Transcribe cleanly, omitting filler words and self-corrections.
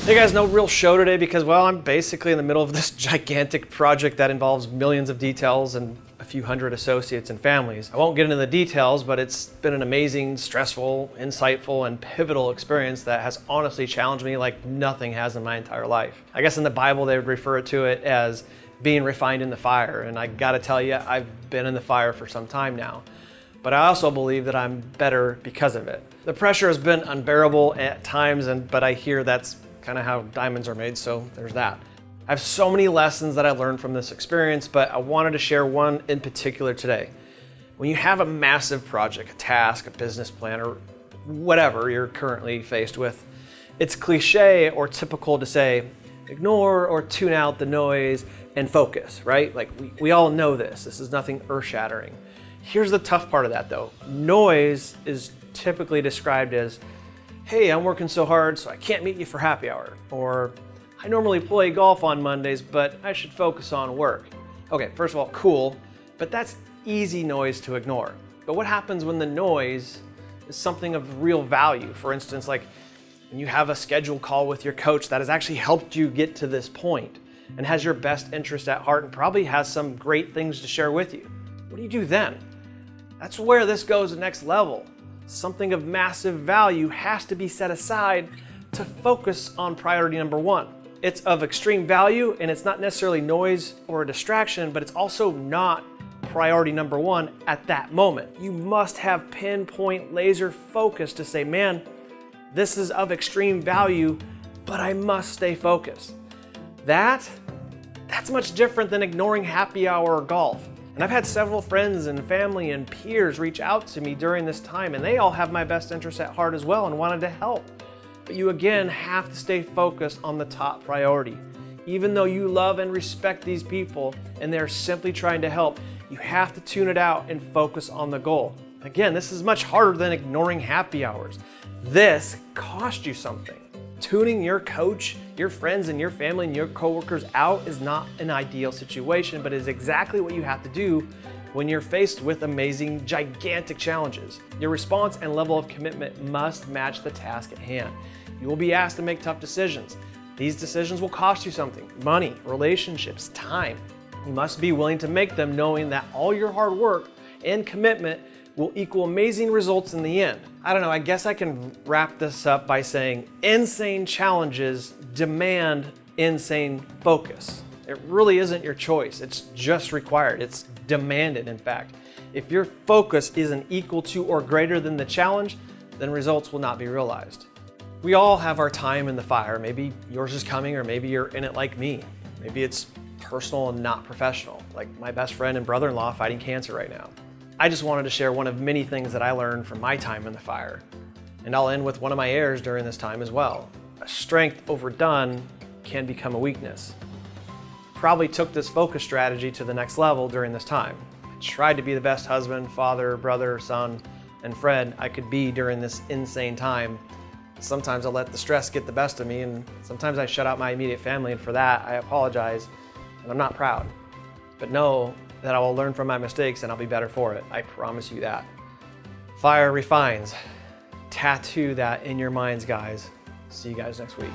Hey guys, no real show today because, well, I'm basically in the middle of this gigantic project that involves millions of details and a few hundred associates and families. I won't get into the details, but it's been an amazing, stressful, insightful, and pivotal experience that has honestly challenged me like nothing has in my entire life. I guess in the Bible they would refer to it as being refined in the fire, and I gotta tell you, I've been in the fire for some time now. But I also believe that I'm better because of it. The pressure has been unbearable at times, but I hear that's kind of how diamonds are made, so there's that. I have so many lessons that I learned from this experience, but I wanted to share one in particular today. When you have a massive project, a task, a business plan, or whatever you're currently faced with, it's cliche or typical to say, ignore or tune out the noise and focus, right? Like we all know this. This is nothing earth-shattering. Here's the tough part of that though. Noise is typically described as, hey, I'm working so hard, so I can't meet you for happy hour. Or, I normally play golf on Mondays, but I should focus on work. Okay, first of all, cool, but that's easy noise to ignore. But what happens when the noise is something of real value? For instance, like when you have a scheduled call with your coach that has actually helped you get to this point and has your best interest at heart and probably has some great things to share with you. What do you do then? That's where this goes the next level. Something of massive value has to be set aside to focus on priority number one. It's of extreme value and it's not necessarily noise or a distraction, but it's also not priority number one at that moment. You must have pinpoint laser focus to say, man, this is of extreme value, but I must stay focused. That's much different than ignoring happy hour or golf. And I've had several friends and family and peers reach out to me during this time, and they all have my best interests at heart as well and wanted to help. But you again have to stay focused on the top priority. Even though you love and respect these people and they're simply trying to help, you have to tune it out and focus on the goal. Again, this is much harder than ignoring happy hours. This costs you something. Tuning your coach, your friends, and your family and your coworkers out is not an ideal situation, but is exactly what you have to do when you're faced with amazing, gigantic challenges. Your response and level of commitment must match the task at hand. You will be asked to make tough decisions. These decisions will cost you something: money, relationships, time. You must be willing to make them knowing that all your hard work and commitment will equal amazing results in the end. I don't know, I guess I can wrap this up by saying insane challenges demand insane focus. It really isn't your choice, it's just required. It's demanded, in fact. If your focus isn't equal to or greater than the challenge, then results will not be realized. We all have our time in the fire. Maybe yours is coming, or maybe you're in it like me. Maybe it's personal and not professional, like my best friend and brother-in-law fighting cancer right now. I just wanted to share one of many things that I learned from my time in the fire. And I'll end with one of my errors during this time as well. A strength overdone can become a weakness. Probably took this focus strategy to the next level during this time. I tried to be the best husband, father, brother, son, and friend I could be during this insane time. Sometimes I let the stress get the best of me, and sometimes I shut out my immediate family, and for that I apologize, and I'm not proud. But know that I will learn from my mistakes and I'll be better for it. I promise you that. Fire refines. Tattoo that in your minds, guys. See you guys next week.